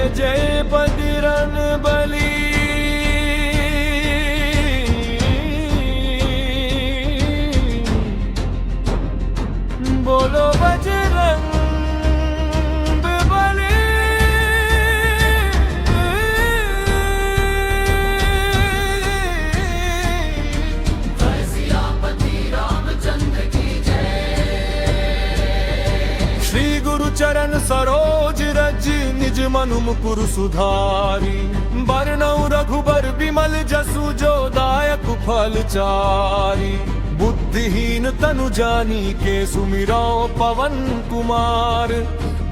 जय बजरंग बली। बोलो बजरंग बली। सियापति रामचंद्र की जय। श्री गुरु चरण सरोज रज निज मनु मुकुर सुधारी। बरनउँ रघुबर बिमल जसु जो दायक फल चारी। बुद्धिहीन तनु जानी के सुमिरो पवन कुमार।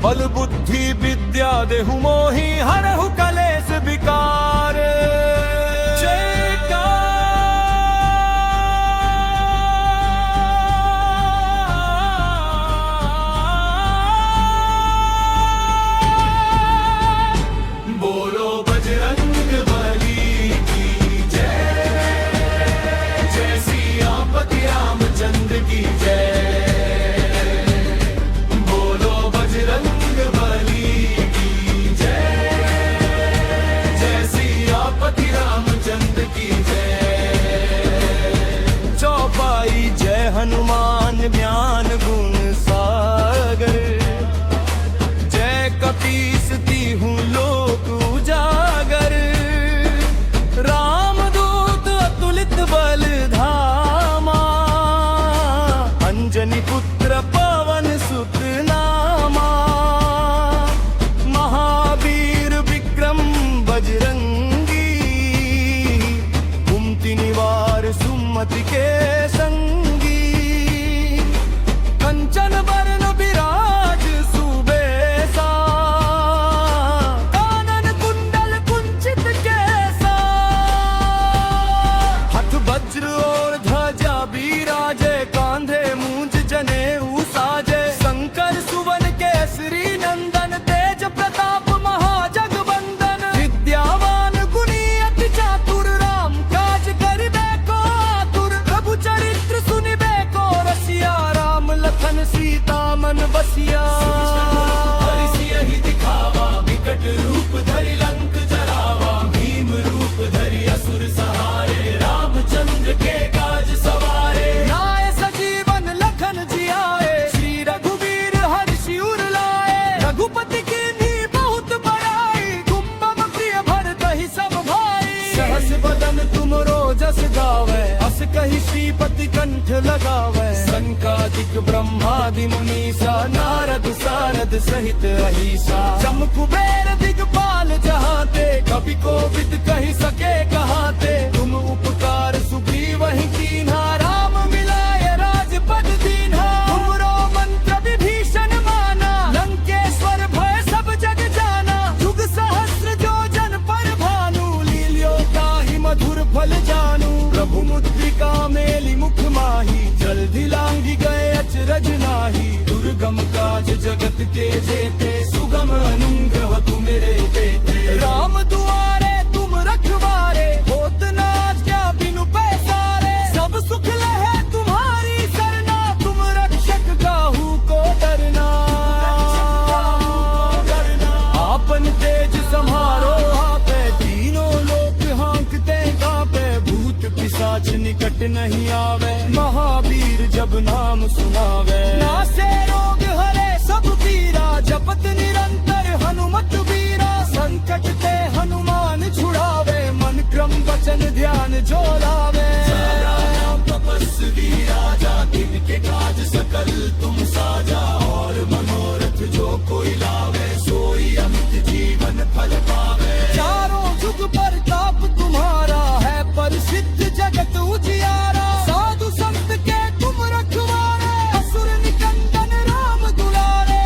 बल बुद्धि विद्या देहु मोहि हरहु कलेश विकार। बोलो बजरंग बली की जय। जय सियापति रामचंद्र की जय। बोलो बजरंग बली की जय। जय सियापति रामचंद्र की जय। चौपाई जय हनुमान ज्ञान गुण सागर। जय कपीस तिहु लोक उजागर। रामदूत अतुलित बल धामा। अंजनी पुत्र पवन सुत नामा। महावीर विक्रम बजरंगी। कुमति निवार सुमति के संगी। कंचन बरन विराज सुबेसा। कानन कुंडल कुंचित केसा। हथ वज्र और ध्वजा बिराजे। कांधे मूंज जनेऊ साजे। शंकर सुवन केसरी नंदन। तेज प्रताप महाजगवंदन। विद्यावान गुणी अति चातुर। राम काज करिबे को आतुर। प्रभु चरित्र सुनिबे को रसिया। राम लखन सीता मन बसिया। दिखावा विकट रूप धरि लंक जरावा। भीम रूप धरि असुर सहारे। रामचंद्र के काज सवारे। लाए सजीवन लखन जियाए। श्री रघुवीर हर्षि उर लाए। रघुपति कीन्ही बहुत बड़ाई। तुम मम प्रिय भरतहि सब भाई। सहस बदन तुमरो जस गावे। अस कहि श्रीपति कंठ लगावे। संकादिक ब्रह्मादि मुनीसा। नारद सारद सहित अहिसा। जम कुबेर दिगपाल जहाते। कवि कोविद कहि सके कहाते। तुम उपकार सुग्रीवहि कीन्हा। राम मिलाए राजपद दीन्हा। तुमरो मंत्र विभीषण माना। लंकेश्वर भय सब जग जाना। जुग सहस्र जो जन पर भानु। लील्यो ताहि मधुर फल जानू। प्रभु मुद्रिका मेलि मुख माही। जल्दी लांघि गए अचरज नाही। दुर्गम काज जगत के जेते। सुगम अनुग्रह तुम मेरे देते। राम दुआरे तुम रखवारे। होत न आज्ञा बिनु पैसारे। सब सुख लहे तुम्हारी सरना। तुम रक्षक काहू को डरना। आपन तेज सम्हारो आपे। तीनों लोक हाँकते कांपे। भूत पिशाच निकट नहीं आवे। महावीर जब नाम सुनावे। नासे रोग हरे सब पीरा। जपत निरंतर हनुमत वीरा। संकट ते हनुमान छुड़ावे। मन क्रम वचन ध्यान जो लावे। तपस्वी राजा तिनके काज सकल तुम साजा। और मनोरथ जो कोई लावे। सोई अमित जीवन फल पावे। चारों जुग प्रताप तुम्हारा है। प्रसिद्ध जगत उजियारा। साधु संत के तुम रखवारे। असुर निकंदन राम दुलारे।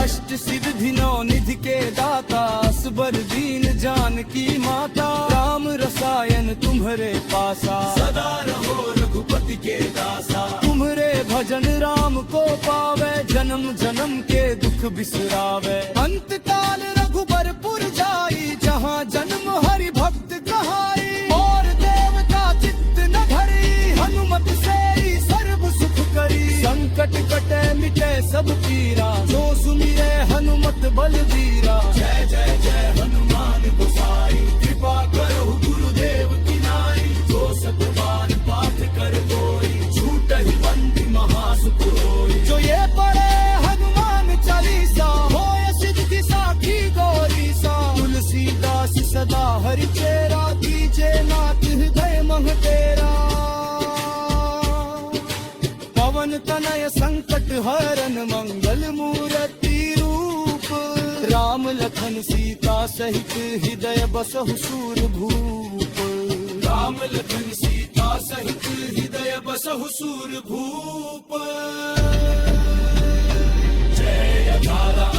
अष्ट सिद्धि नौ निधि के दाता। असबर दीन जानकी माता। राम रसायन तुम्हारे पासा। सदा रहो रघुपति के दासा। तुम्हारे भजन राम को पावे। जन्म जन्म के दुख बिसरावे। अंत काल रघुबरपुर जाई। जहाँ जन्म हरि भक्त कहाई। और देवता चित्त न धरी। हनुमत से सर्व सुख करी। संकट कटे मिटे सब पीरा। जो सुमिरे हनुमत वीरा जय जय जय हनुमान गोसाई कृपा करो गुरुदेव की नाई जो सतबान पाठ कर कोई झूठ ही बंदी महासुख होई जो ये पढ़े हनुमान चालीसा होय सिद्धि साखी गौरी सा तुलसीदास सदा हरि चेरा कीजे नाथ हृदय मह तेरा पवन तनय संकट हरन मंगल मूर्ति रूप राम लखन सीता सहित हृदय बसहु सूर भूप राम लखन सीता सहित हृदय बसहु सूर भूप जय अकाला